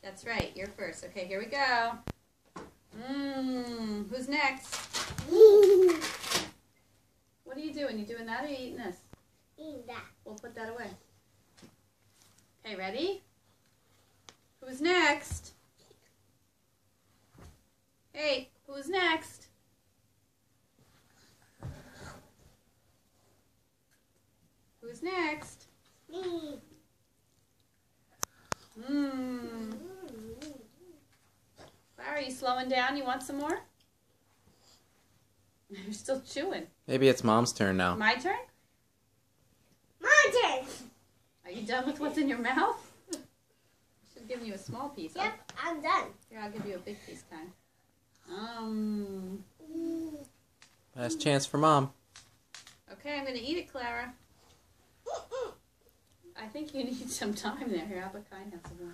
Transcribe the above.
That's right. You're first. Okay, here we go. Who's next? What are you doing? You doing that or you eating this? Eat that. We'll put that away. Okay, ready? Who's next? Hey, who's next? Who's next? Me. Flower, are you slowing down? You want some more? You're still chewing. Maybe it's Mom's turn now. My turn? My turn. Are you done with what's in your mouth? I should have given you a small piece. Yep, I'm done. Here, I'll give you a big piece, kind. Last chance for Mom. Okay, I'm going to eat it, Clara. I think you need some time there. Here, I'll let Kai have some more.